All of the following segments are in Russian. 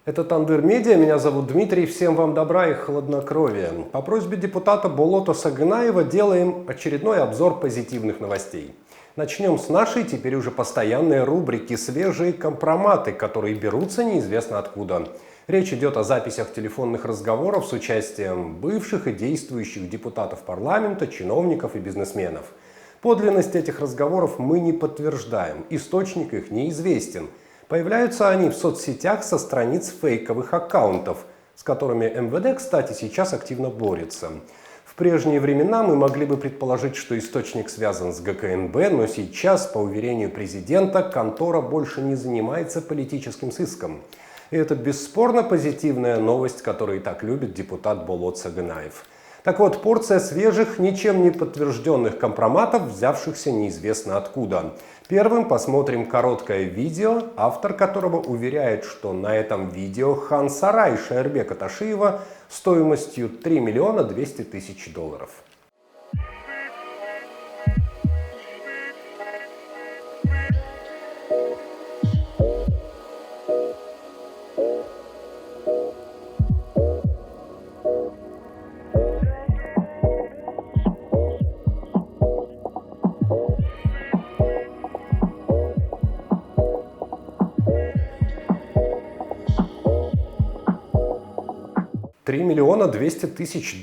Это Тандыр Медиа, меня зовут Дмитрий, всем вам добра и хладнокровия. По просьбе депутата Болото Сагынаева делаем очередной обзор позитивных новостей. Начнем с нашей, теперь уже постоянной рубрики «Свежие компроматы», которые берутся неизвестно откуда. Речь идет о записях телефонных разговоров с участием бывших и действующих депутатов парламента, чиновников и бизнесменов. Подлинность этих разговоров мы не подтверждаем, источник их неизвестен. Появляются они в соцсетях со страниц фейковых аккаунтов, с которыми МВД, кстати, сейчас активно борется. В прежние времена мы могли бы предположить, что источник связан с ГКНБ, но сейчас, по уверению президента, контора больше не занимается политическим сыском. И это бесспорно позитивная новость, которую так любит депутат Болот Сагынаев. Так вот, порция свежих, ничем не подтвержденных компроматов, взявшихся неизвестно откуда. Первым посмотрим короткое видео, автор которого уверяет, что на этом видео хан Сарай Шаербека Ташиева стоимостью $3 200 000. 3 200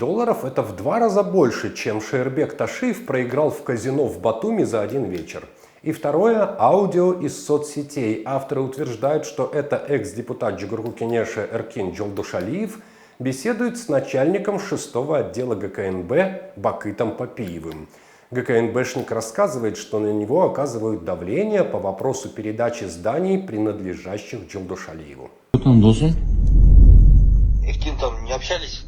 000 – это в 2 раза больше, чем Шаербек Ташиев проиграл в казино в Батуми за один вечер. И второе – аудио из соцсетей. Авторы утверждают, что это экс-депутат Джугурку Кенеша Эркин Джолдушалиев беседует с начальником 6-го отдела ГКНБ Бакытом Папиевым. ГКНБшник рассказывает, что на него оказывают давление по вопросу передачи зданий, принадлежащих Джолдушалиеву. Эркин там не общались?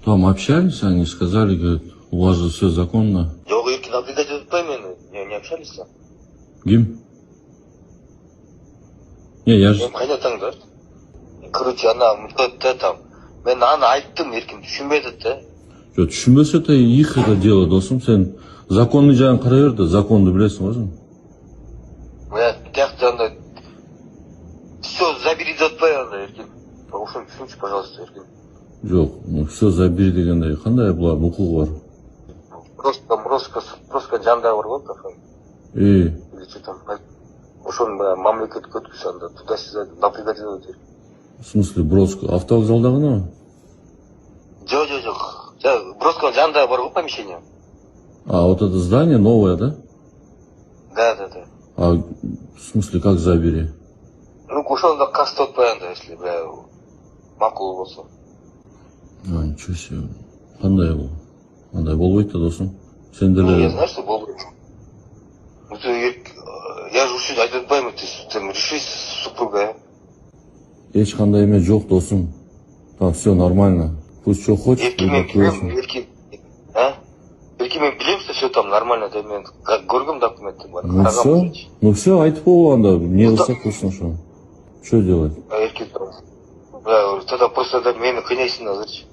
Там общались, они сказали, говорят, у вас же все законно. Жоқ, Эркин обидать этпаймын, не общались-то? Ким? Не, я же... Қайнатаңдар. Короче, ана мұқтатта там. Мен аны айттым, Эркин түшінбеді да. Жоқ, түшінбесе это их это дело, досым. Сен законный жағын қарай бер, законды білесің өзің. Тяқты анда... Все, забери затпай анда, Эркин. Ушын түсінші, пожалуйста, Эркин. Жоқ, ну все забери дегенде, қандай бұлардың құқығы бар? Просто жанда бар ғой, кафе. Или что там, ошон мамлекет көткүз анда, туда-сюда напрягать етер. В смысле, Бродско, автовокзалдағына? Жоқ. Бродско жанда бар ғой помещение. А, вот это здание новое, да? Да. А, в смысле, как забери? Ну, ошонда касты отпай анда, если, макул болса. А, ничего себе. Қандай бұл? Андай болбойт да, досым. Сен Ну, я деле... знаю, что болбойт. Ну, я же уже айтып атпаймын, ты реши с супругой. Ешқандай емес жоқ, досым. Так, все нормально. Пусть что хочет, Эркин мен билем, что все там нормально, да, мен көргім документті бар. Ну все, айтып бол анда, не қылсақ қылсын, что? Что делать? Эркин, тогда просто мені қинайсың азырчы.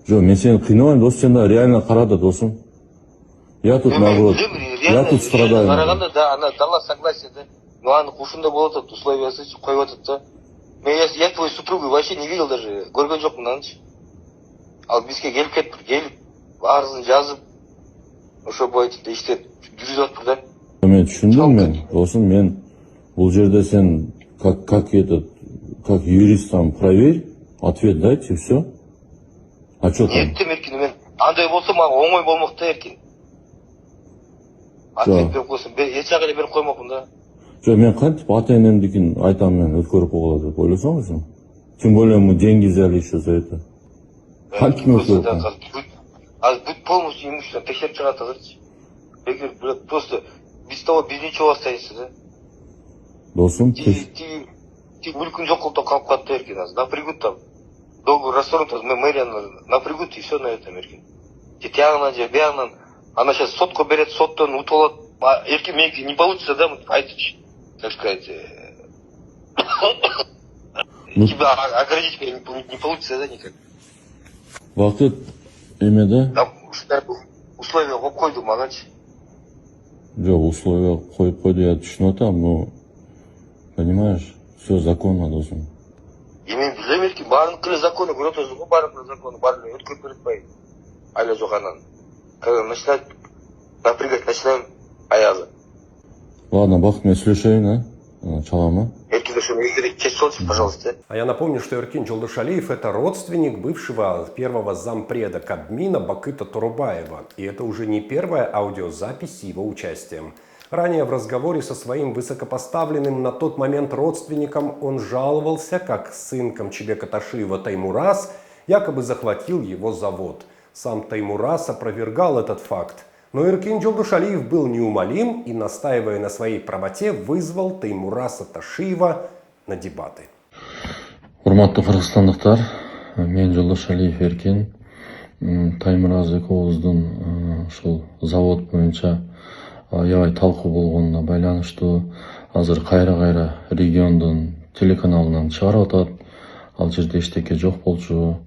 Жоқ, мен сені қинамаймын, дос, сен реально қара да, досым. Я тут наоборот, я тут страдаю. Қарағанда, да, она дала согласие, да. Ну, аны қушында болады, условиясы қойып атады, да. Я твою супругу вообще не видел даже, көрген жоқпын анычы. Ал бізге келіп, арызын жазып, ошо бойынша иштеп жүргізіп атыр да. Мен түсіндім мен, досым, мен бұл жерде сен как юрист там проверь, ответ дайте, все. А что там? Нет, Эркин, мен андай болса маған оңой болмақ та, Эркин. Ответ беріп қойсын, ешқайда беріп қоймақпын да. Жоқ, мен қайтып ата-енемдікін айтам, мен өткөріп қойғала деп ойласаң өзің. Тем более мы деньги взяли еще за это. Қайтып өткөріп қойғала. Будет полностью имущество, тексеріп шығады азырчы. Просто без того, без ничего останется, да? Досым, ты мүлкін жоқ қылып қалып қалды, Эркин, напрягут там. Договор расторгнут, мэрияны напрягут и все на этом, Эркин. Тягынан же, бягынан, она сейчас сотку берет, соттан утолат. Эркин, менікі не получится, да, айтычы, так сказать. Тебя оградить не получится, да, никак? Вақыт эме да? Там условия қойып қойды мағанчы. Жоқ, условия қойып қойды, я түсініп атам, но, понимаешь, все законно, досым. Мен билем эркин баарыныкы законы көрөтөсүң го, баарыныкы законы баарын өткөрүп берет атпайбы. Айла жок анан. Когда начинает напрягать, начинаем аялы. Ладно, бак, мен сүйлөшөйүн, чалама. Эркин ошону кесип салчы, пожалуйста. А я напомню, что Эркин Жолдашалиев – это родственник бывшего первого зампреда Кабмина Бакыта Турубаева. И это уже не первая аудиозапись с его участием. Ранее в разговоре со своим высокопоставленным на тот момент родственником он жаловался, как сын Камчебека Ташиева Таймураз якобы захватил его завод. Сам Таймураз опровергал этот факт. Но Эркин Жолдашалиев был неумолим и, настаивая на своей правоте, вызвал Таймураза Ташиева на дебаты. Урматтуу кыргызстандыктар, мен Жолдошалиев Эркин, Таймураз экөөбүздүн ушул завод боюнча аябай талкуу болгонуна байланыштуу азыр кайра региондун телеканалынан чыгарып атат. Ал жерде эчтеке жок болчу,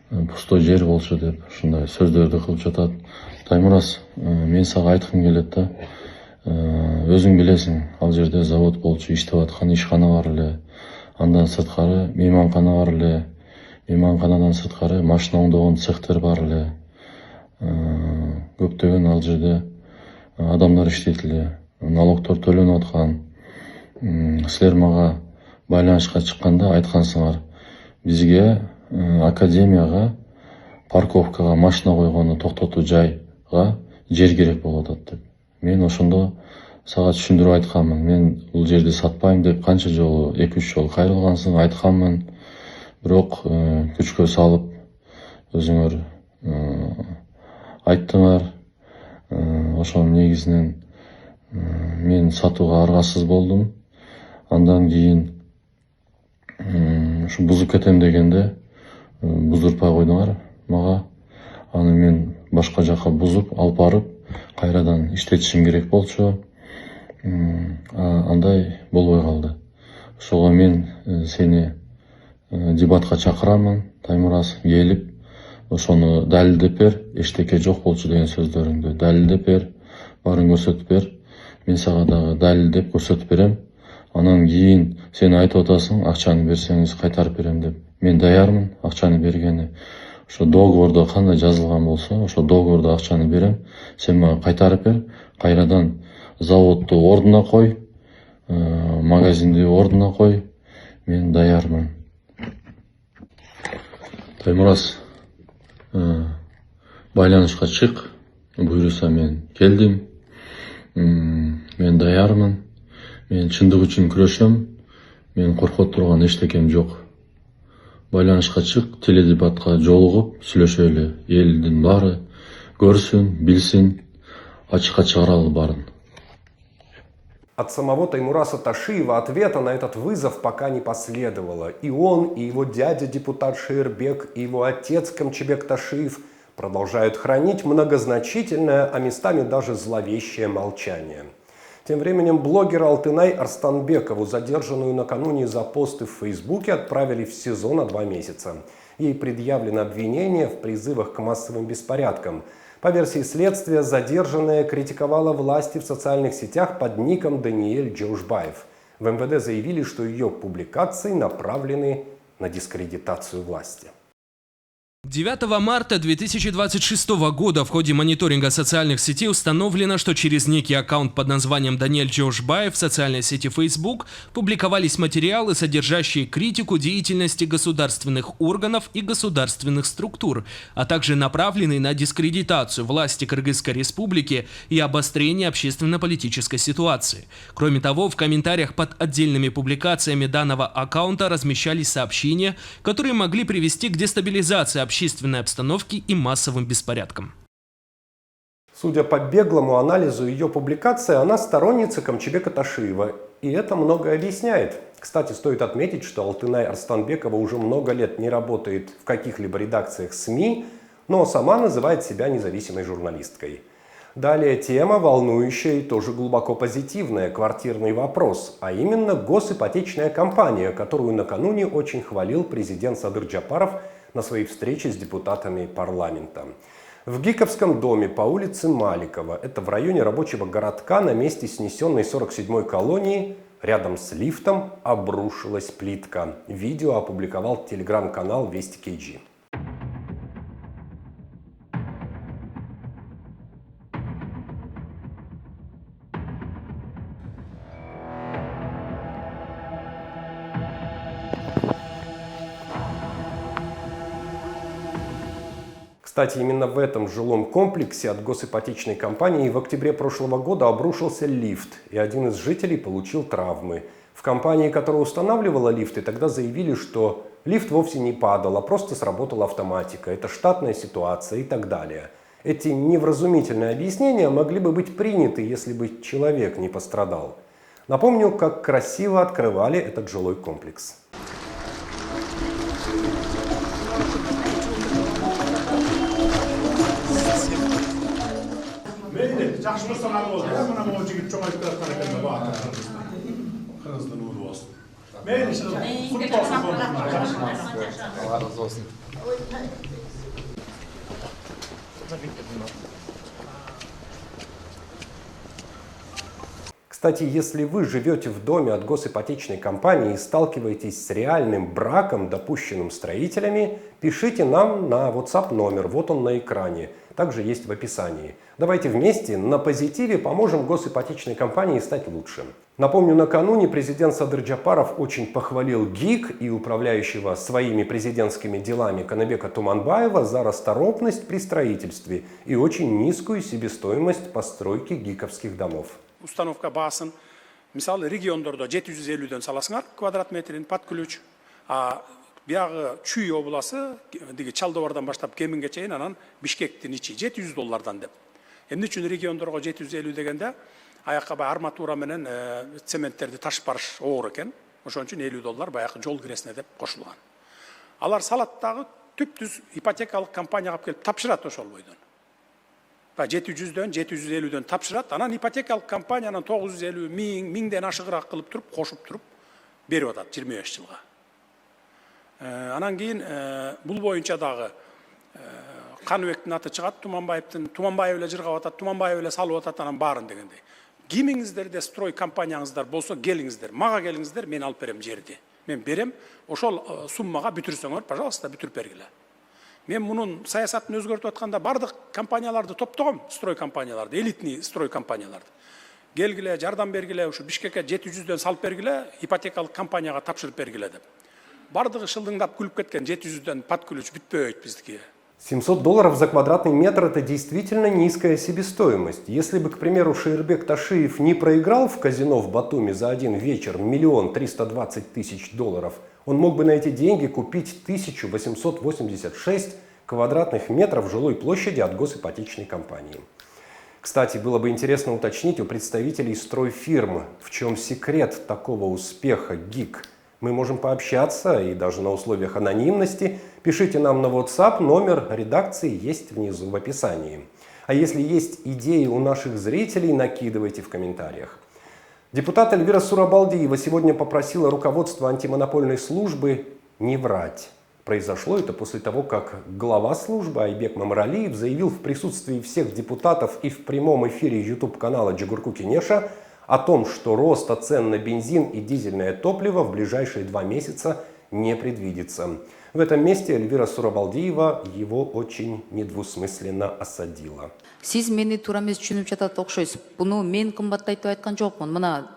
пустой жер болчу деп ушундай сөздөрдү кылып жатат. Таймураз, мен сага айткым келет да. Өзүң билесиң, ал жерде завод болчу, иштеп аткан ишкана бар эле. Андан сырткары мейманкана бар эле. Мейманканадан сырткары машина оңдогон цехтер бар эле. Көптөгөн ал жерде адамдар иштейт эле. Налогдор төлөнүп аткан. Силер мага байланышка чыкканда айткансыңар, бизге академияга, парковкага машина койгону токтотуу жайга жер керек болуп атат деп. Мен ошондо сага түшүндүрүп айтканмын. Мен бул жерди сатпайм деп канча жолу, 2-3 жолу кайрылгансың, айтканмын. Бирок күчкө салып өзүңөр айттыңар. Ошонун негизинен мен сатууга аргасыз болдум. Андан кийин ушу бузуп кетем дегенде буздурпай койдуңар мага. Аны мен башка жака бузуп алып барып кайрадан иштетишим керек болчу. Андай болбой калды. Ошого мен сени дебатка чакырамын, Таймураз, келип ошону далилдеп бер, эчтеке жок болчу деген сөздөрүңдү далилдеп бер, баарын көрсөтүп бер. Мен сага дагы далилдеп көрсөтүп берем. Анан кийин сен айтып атасың, акчаны берсеңиз кайтарып берем деп. Мен даярмын акчаны бергени. Ошо договордо кандай жазылган болсо, ошо договордо акчаны берем. Сен мага кайтарып бер, кайрадан заводду ордуна кой, магазинди ордуна кой. Мен даярмын. Таймураз, байланышка чык, буйруса мен келдим. Мен даярмын. Мен чындык үчүн күрөшөм. Мен коркот турган эчтекем жок. Байланышка чык, теледебатка жолугуп сүйлөшөлү. Элдин баары көрсүн, билсин, ачыкка чыгаралы баарын. От самого Таймураза Ташиева ответа на этот вызов пока не последовало. И он, и его дядя, депутат Шейербек, и его отец Камчебек Ташиев продолжают хранить многозначительное, а местами даже зловещее молчание. Тем временем блогера Алтынай Арстанбекову, задержанную накануне за посты в Фейсбуке, отправили в СИЗО на 2 месяца. Ей предъявлено обвинение в призывах к массовым беспорядкам. По версии следствия, задержанная критиковала власти в социальных сетях под ником Даниэль Джаушбаев. В МВД заявили, что ее публикации направлены на дискредитацию власти. 9 марта 2026 года в ходе мониторинга социальных сетей установлено, что через некий аккаунт под названием Даниэль Джаушбаев в социальной сети Facebook публиковались материалы, содержащие критику деятельности государственных органов и государственных структур, а также направленные на дискредитацию власти Кыргызской Республики и обострение общественно-политической ситуации. Кроме того, в комментариях под отдельными публикациями данного аккаунта размещались сообщения, которые могли привести к дестабилизации общественной обстановки и массовым беспорядкам. Судя по беглому анализу ее публикации, она сторонница Камчебека Ташиева. И это многое объясняет. Кстати, стоит отметить, что Алтынай Арстанбекова уже много лет не работает в каких-либо редакциях СМИ, но сама называет себя независимой журналисткой. Далее тема, волнующая и тоже глубоко позитивная – квартирный вопрос, а именно госипотечная компания, которую накануне очень хвалил президент Садыр Джапаров на своей встрече с депутатами парламента. В Гиковском доме по улице Маликова, это в районе рабочего городка на месте снесенной 47-й колонии, Рядом с лифтом обрушилась плитка. Видео опубликовал телеграм-канал Вести KG. Кстати, именно в этом жилом комплексе от госипотечной компании в октябре прошлого года обрушился лифт, и один из жителей получил травмы. В компании, которая устанавливала лифты, тогда заявили, что лифт вовсе не падал, а просто сработала автоматика, это штатная ситуация и так далее. Эти невразумительные объяснения могли бы быть приняты, если бы человек не пострадал. Напомню, как красиво открывали этот жилой комплекс. Жақсы болсаңар болды. Мына бұл жігіт жоғалтып жатқан екен де бақы. Қырғыздың ұлы болсын. Мейлі құт болсын. Кстати, если вы живете в доме от госипотечной компании и сталкиваетесь с реальным браком, допущенным строителями, пишите нам на WhatsApp номер, вот он на экране, также есть в описании. Давайте вместе на позитиве поможем госипотечной компании стать лучше. Напомню, накануне президент Садыр Джапаров очень похвалил ГИК и управляющего своими президентскими делами Канабека Туманбаева за расторопность при строительстве и очень низкую себестоимость постройки гиковских домов. Установка басын, мысалы региондорда 750-ден саласыңар квадрат метрин под ключ, а бияғы Чүй обласы деге Чалдыбардан баштап Кеминге чейин анан Бишкектин ичи $700 деп. Эмне үчүн региондорго 750 дегенде аяққа арматура менен цементтерди ташып барыш оор экен. Ошон үчүн $50 баягы жол киресине деп кошулган. Алар салаттагы түп-түз ипотекалык компанияга келип тапшырат ошол бойдон. 700-дөн 750-дөн тапшырат, анан ипотекалык компаниянын 950 миңден ашыгыраак кылып туруп, кошуп туруп берип атат 25 жылга. Анан кийин бул боюнча дагы Каныбектин аты чыгат, Туманбаев эле жыргап атат, Туманбаев эле салып атат, анан баарын дегендей. Кимиңиздерде строй компанияңыздар болсо келиңиздер, мага келиңиздер, мен алып берем жерди. Мен берем, ошол суммага бүтүрсөңөр, пожалуйста, бүтүрүп бергиле. Мен мунун саясатын өзгөртүп атканда бардык компанияларды топтогом, строй компанияларды, элитный строй компанияларды. Келгиле, жардам бергиле, ушу Бишкекке 700-дөн салып бергиле, ипотекалык компанияга тапшырып бергиле деп. Бардыгы шылдыңдап күлүп кеткен 700-дөн под ключ бүтпөйт биздики. $700 за квадратный метр – это действительно низкая себестоимость. Если бы, к примеру, Шейрбек Ташиев не проиграл в казино в Батуми за один вечер $1 320 000, он мог бы на эти деньги купить 1886 квадратных метров жилой площади от госипотечной компании. Кстати, было бы интересно уточнить у представителей стройфирм, в чем секрет такого успеха ГИК. Мы можем пообщаться и даже на условиях анонимности. Пишите нам на WhatsApp, номер редакции есть внизу в описании. А если есть идеи у наших зрителей, накидывайте в комментариях. Депутат Эльвира Сурабалдиева сегодня попросила руководство антимонопольной службы не врать. Произошло это после того, как глава службы Айбек Мамаралиев заявил в присутствии всех депутатов и в прямом эфире YouTube-канала Джигурку Кенеша о том, что роста цен на бензин и дизельное топливо в ближайшие 2 месяца не предвидится. В этом месте Эльвира Сурабалдиева его очень недвусмысленно осадила. Сиз мени туура эмес түшүнүп жатат окшойсуз. Буну мен кымбаттайтып айткан жокмун. Мына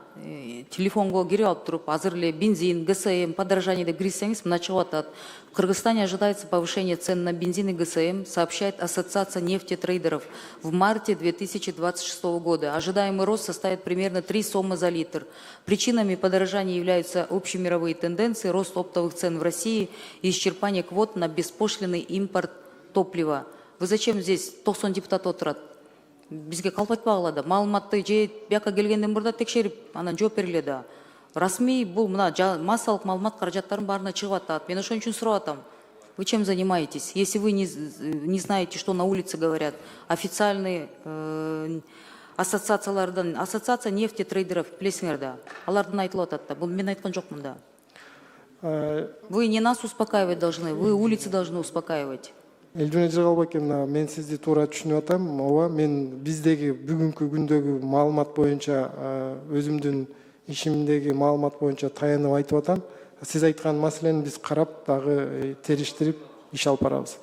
телефонго кирип алып туруп, азыр эле бензин, ГСМ, подорожание деп кирсеңиз, мына чыгып атат. В Кыргызстане ожидается повышение цен на бензин и ГСМ, сообщает Ассоциация нефтетрейдеров. В марте 2026 года ожидаемый рост составит примерно 3 сомы за литр. Причинами подорожания являются общемировые тенденции, рост оптовых цен в России и исчерпание квот на беспошлинный импорт топлива. Вы зачем здесь 90 депутат отурат? Бизге калп айтпагыла да, маалыматты же бияка келгенден мурда текшерип, анан жооп бергиле да. Расмий бул мына массалык маалымат каражаттарын баарына чыгып атат. Мен ошон үчүн сурап атам. Вы чем занимаетесь? Если вы не знаете, что на улице говорят, официальные ассоциациялардан, ассоциация нефтетрейдеров билесиңер да. Алардын айтылып атат да. Бул мен айткан жокмун да. Вы не нас успокаивать должны, вы улицы должны успокаивать. Элдүнө Жыгалбек, мен сизди туура түшүнүп атам. Ооба, мен биздеги бүгүнкү күндөгү маалымат боюнча өзүмдүн ишимдеги маалымат боюнча таянып айтып атам. Сиз айткан маселени биз карап дагы териштирип иш алып барабыз.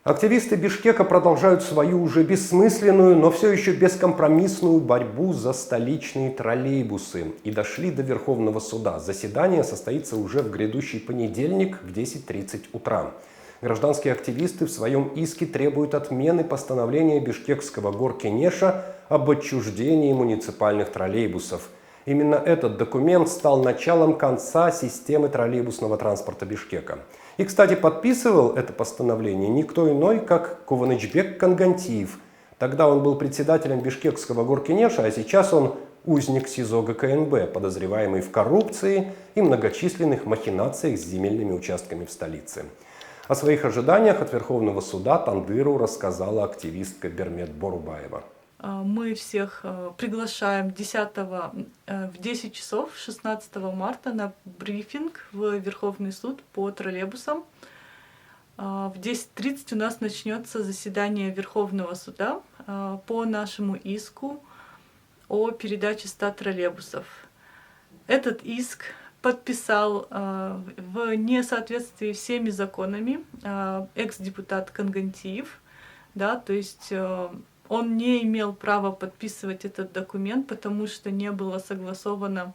Активисты Бишкека продолжают свою уже бессмысленную, но все еще бескомпромиссную борьбу за столичные троллейбусы и дошли до Верховного суда. Заседание состоится уже в грядущий понедельник в 10:30 утра. Гражданские активисты в своем иске требуют отмены постановления бишкекского горкенеша об отчуждении муниципальных троллейбусов. Именно этот документ стал началом конца системы троллейбусного транспорта Бишкека. И, кстати, подписывал это постановление никто иной, как Кованычбек Кангантиев. Тогда он был председателем бишкекского горкенеша, а сейчас он узник СИЗО ГКНБ, подозреваемый в коррупции и многочисленных махинациях с земельными участками в столице. О своих ожиданиях от Верховного суда Тандыру рассказала активистка Бермет Борубаева. Мы всех приглашаем в 10 часов 16 марта на брифинг в Верховный суд по троллейбусам. В 10:30 у нас начнется заседание Верховного суда по нашему иску о передаче 100 троллейбусов. Этот иск подписал в несоответствии всеми законами экс-депутат Кангантиев, да, то есть он не имел права подписывать этот документ, потому что не было согласовано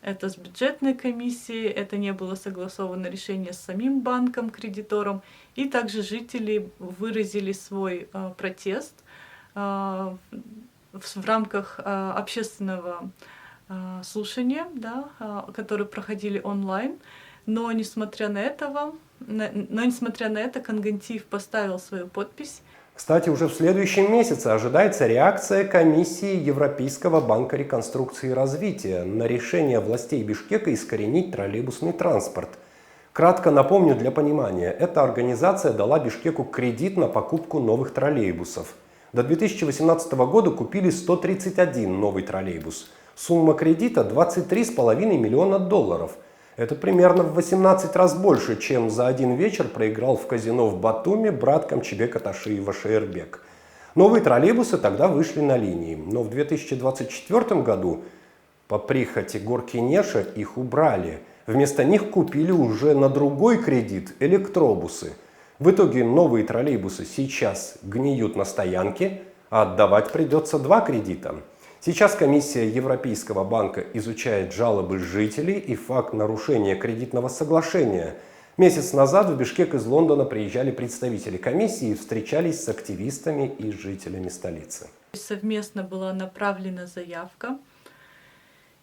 это с бюджетной комиссией, это не было согласовано решение с самим банком, кредитором, и также жители выразили свой протест в рамках общественного слушания, да, которые проходили онлайн, но несмотря на это, Кангантиев поставил свою подпись. Кстати, уже в следующем месяце ожидается реакция комиссии Европейского банка реконструкции и развития на решение властей Бишкека искоренить троллейбусный транспорт. Кратко напомню для понимания, эта организация дала Бишкеку кредит на покупку новых троллейбусов. До 2018 года купили 131 новый троллейбус. Сумма кредита $23,5 миллиона. Это примерно в 18 раз больше, чем за один вечер проиграл в казино в Батуми брат Камчебека Ташиева Шейербек. Новые троллейбусы тогда вышли на линии, но в 2024 году по прихоти горкенеша их убрали. Вместо них купили уже на другой кредит электробусы. В итоге новые троллейбусы сейчас гниют на стоянке, а отдавать придется 2 кредита. Сейчас комиссия Европейского банка изучает жалобы жителей и факт нарушения кредитного соглашения. Месяц назад в Бишкек из Лондона приезжали представители комиссии и встречались с активистами и жителями столицы. Совместно была направлена заявка.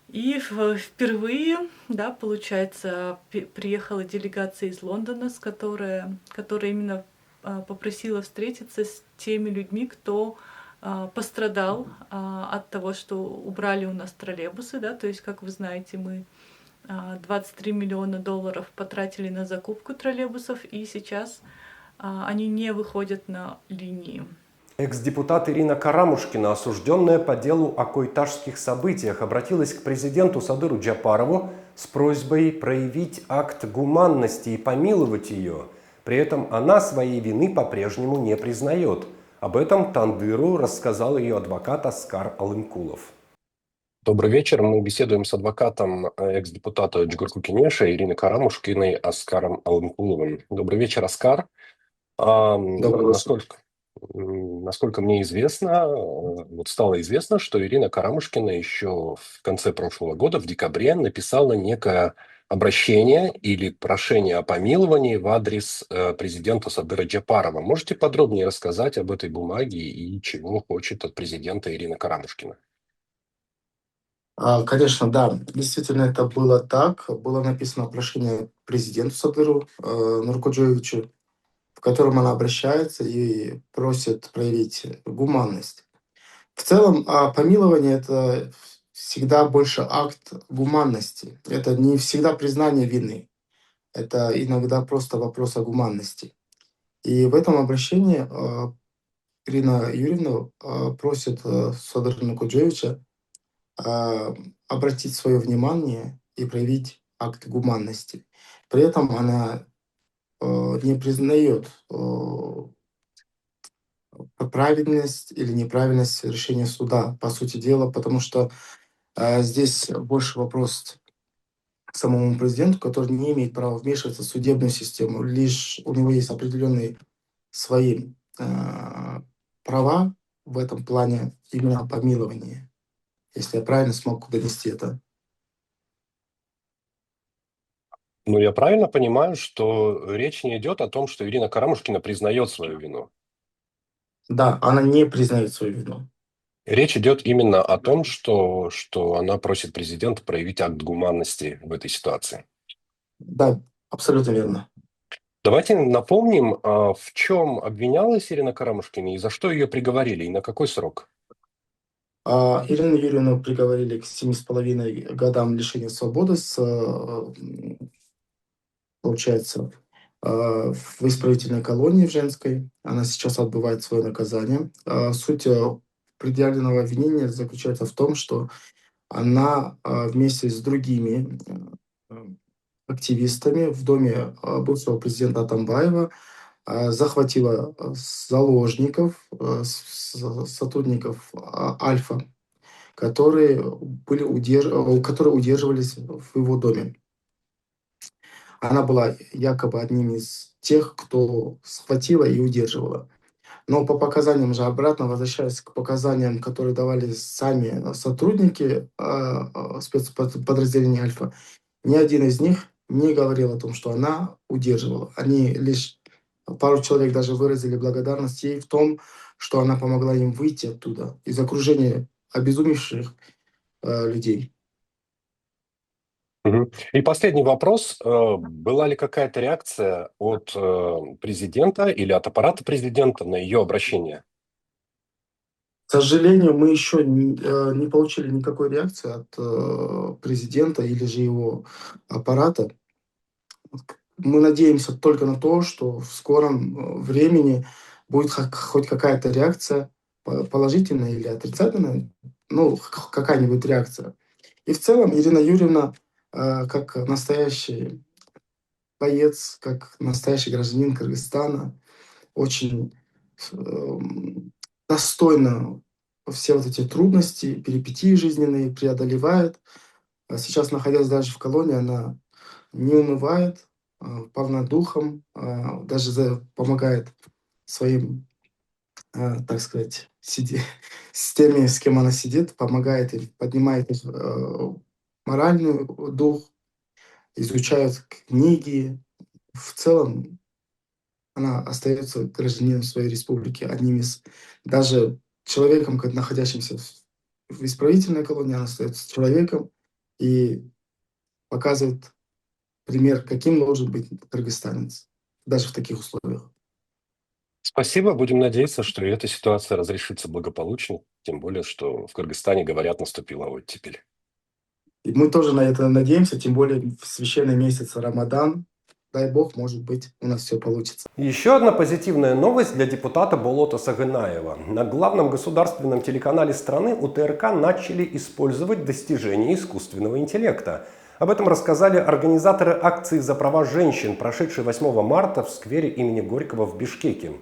И впервые, да, получается, приехала делегация из Лондона, которая именно попросила встретиться с теми людьми, кто пострадал от того, что убрали у нас троллейбусы, да, то есть, как вы знаете, мы $23 миллиона потратили на закупку троллейбусов, и сейчас они не выходят на линии. Экс-депутат Ирина Карамушкина, осужденная по делу о койтажских событиях, обратилась к президенту Садыру Джапарову с просьбой проявить акт гуманности и помиловать ее. При этом она своей вины по-прежнему не признает. Об этом Тандыру рассказал ее адвокат Аскар Алымкулов. Добрый вечер. Мы беседуем с адвокатом экс-депутата Джгурку Кенеша Ириной Карамушкиной Аскаром Алымкуловым. Добрый вечер, Аскар. Насколько мне известно, стало известно, что Ирина Карамушкина еще в конце прошлого года, в декабре, написала некое обращение или прошение о помиловании в адрес президента Садыра Джапарова. Можете подробнее рассказать об этой бумаге и чего хочет от президента Ирина Карамушкина? Конечно, да, действительно это было так. Было написано прошение президенту Садыру Нуркоджоевичу, в котором она обращается и просит проявить гуманность. В целом, помилование – это всегда больше акт гуманности. Это не всегда признание вины. Это иногда просто вопрос о гуманности. И в этом обращении Ирина Юрьевна просит Садыра Нуркоджоевича обратить свое внимание и проявить акт гуманности. При этом она не признает правильность или неправильность решения суда, по сути дела, потому что Здесь больше вопрос к самому президенту, который не имеет права вмешиваться в судебную систему. Лишь у него есть определенные свои права в этом плане, именно помилования, если я правильно смог донести это. Ну, я правильно понимаю, что речь не идет о том, что Ирина Карамушкина признает свою вину. Да, она не признает свою вину. Речь идет именно о том, что она просит президента проявить акт гуманности в этой ситуации. Да, абсолютно верно. Давайте напомним, в чем обвинялась Ирина Карамушкина и за что ее приговорили, и на какой срок? Ирину Юрьевну приговорили к 7,5 годам лишения свободы получается, в исправительной колонии в женской. Она сейчас отбывает свое наказание. Суть предъявленного обвинения заключается в том, что она вместе с другими активистами в доме бывшего президента Атамбаева захватила заложников, сотрудников Альфа, которые которые удерживались в его доме. Она была якобы одним из тех, кто схватила и удерживала. Но по показаниям же обратно, возвращаясь к показаниям, которые давали сами сотрудники спецподразделения «Альфа», ни один из них не говорил о том, что она удерживала. Они лишь, пару человек даже выразили благодарность ей в том, что она помогла им выйти оттуда, из окружения обезумевших людей. Мгм. И последний вопрос. Была ли какая-то реакция от президента или от аппарата президента на ее обращение? К сожалению, мы еще не получили никакой реакции от президента или же его аппарата. Мы надеемся только на то, что в скором времени будет хоть какая-то реакция, положительная или отрицательная, ну, какая-нибудь реакция. И в целом Ирина Юрьевна, как настоящий боец, как настоящий гражданин Кыргызстана, очень достойно все вот эти трудности, перипетии жизненные преодолевает. Сейчас, находясь даже в колонии, она не унывает, полна духом, даже помогает своим, так сказать, с теми, с кем она сидит, помогает им, поднимает их моральный дух, изучают книги. В целом она остается гражданином своей республики, одним из, даже человеком, находящимся в исправительной колонии, она остается человеком и показывает пример, каким должен быть кыргызстанец, даже в таких условиях. Спасибо. Будем надеяться, что и эта ситуация разрешится благополучно. Тем более, что в Кыргызстане, говорят, наступила оттепель. И мы тоже на это надеемся, тем более в священный месяц Рамадан. Дай Бог, может быть, у нас все получится. Еще одна позитивная новость для депутата Болота Сагынаева. На главном государственном телеканале страны УТРК начали использовать достижения искусственного интеллекта. Об этом рассказали организаторы акции за права женщин, прошедшей 8 марта в сквере имени Горького в Бишкеке.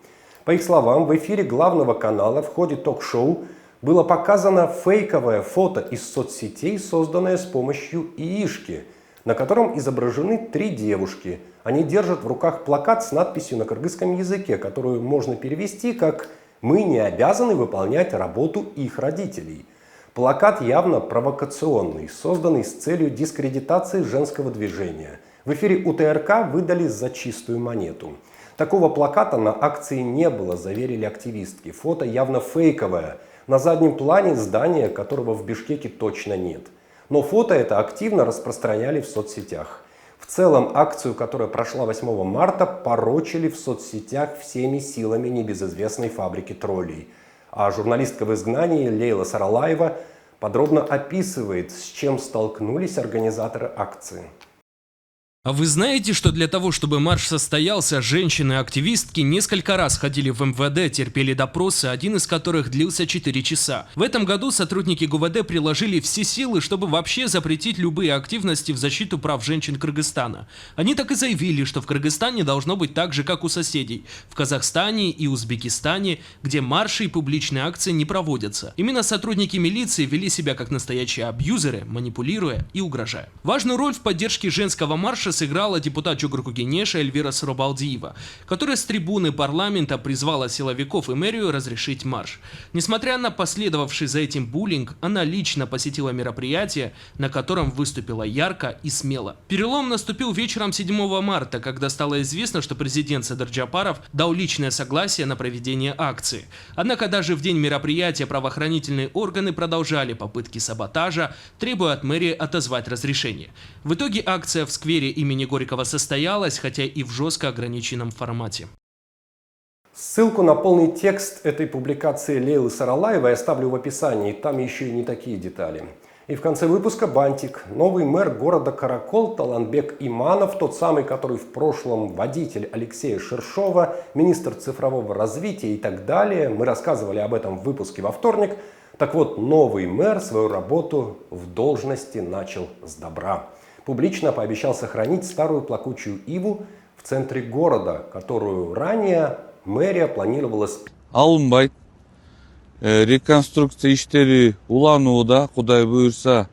По их словам, в эфире главного канала в ходе ток-шоу было показано фейковое фото из соцсетей, созданное с помощью яишки, на котором изображены 3 девушки. Они держат в руках плакат с надписью на кыргызском языке, которую можно перевести как «Мы не обязаны выполнять работу их родителей». Плакат явно провокационный, созданный с целью дискредитации женского движения. В эфире УТРК выдали за чистую монету. Такого плаката на акции не было, заверили активистки. Фото явно фейковое. На заднем плане здание, которого в Бишкеке точно нет. Но фото это активно распространяли в соцсетях. В целом акцию, которая прошла 8 марта, порочили в соцсетях всеми силами небезызвестной фабрики троллей. А журналистка в изгнании Лейла Саралаева подробно описывает, с чем столкнулись организаторы акции. А вы знаете, что для того, чтобы марш состоялся, женщины-активистки несколько раз ходили в МВД, терпели допросы, один из которых длился 4 часа. В этом году сотрудники ГУВД приложили все силы, чтобы вообще запретить любые активности в защиту прав женщин Кыргызстана. Они так и заявили, что в Кыргызстане должно быть так же, как у соседей. В Казахстане и Узбекистане, где марши и публичные акции не проводятся. Именно сотрудники милиции вели себя как настоящие абьюзеры, манипулируя и угрожая. Важную роль в поддержке женского марша сыграла депутат Чугурку-Кенеша Эльвира Сарабалдиева, которая с трибуны парламента призвала силовиков и мэрию разрешить марш. Несмотря на последовавший за этим буллинг, она лично посетила мероприятие, на котором выступила ярко и смело. Перелом наступил вечером 7 марта, когда стало известно, что президент Садыр Джапаров дал личное согласие на проведение акции. Однако даже в день мероприятия правоохранительные органы продолжали попытки саботажа, требуя от мэрии отозвать разрешение. В итоге акция в сквере имени Горького состоялась, хотя и в жестко ограниченном формате. Ссылку на полный текст этой публикации Лейлы Саралаевой я оставлю в описании, там еще и не такие детали. И в конце выпуска бантик. Новый мэр города Каракол Таланбек Иманов, тот самый, который в прошлом водитель Алексея Шершова, министр цифрового развития и так далее. Мы рассказывали об этом в выпуске во вторник. Так вот, новый мэр свою работу в должности начал с добра. Публично пообещал сохранить старую плакучую иву в центре города, которую ранее мэрия планировала алынбайт. Реконструкция иштери уланууда, Кудай буйрса,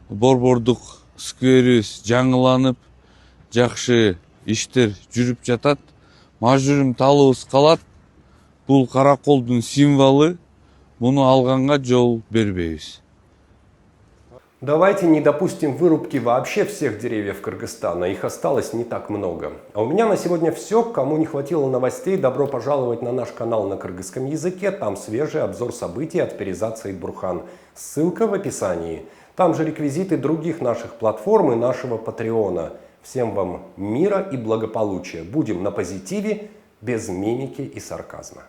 борбордук скверибиз жаңыланып, жакшы иштер жүрүп жатат. Мажбүрүм талыбыз калат. Бул Караколдун символу. Буну алганга жол бербейбиз. Давайте не допустим вырубки вообще всех деревьев Кыргызстана. Их осталось не так много. А у меня на сегодня все. Кому не хватило новостей, добро пожаловать на наш канал на кыргызском языке. Там свежий обзор событий от Перизат Саидбурхан. Ссылка в описании. Там же реквизиты других наших платформ и нашего Патреона. Всем вам мира и благополучия. Будем на позитиве, без мимики и сарказма.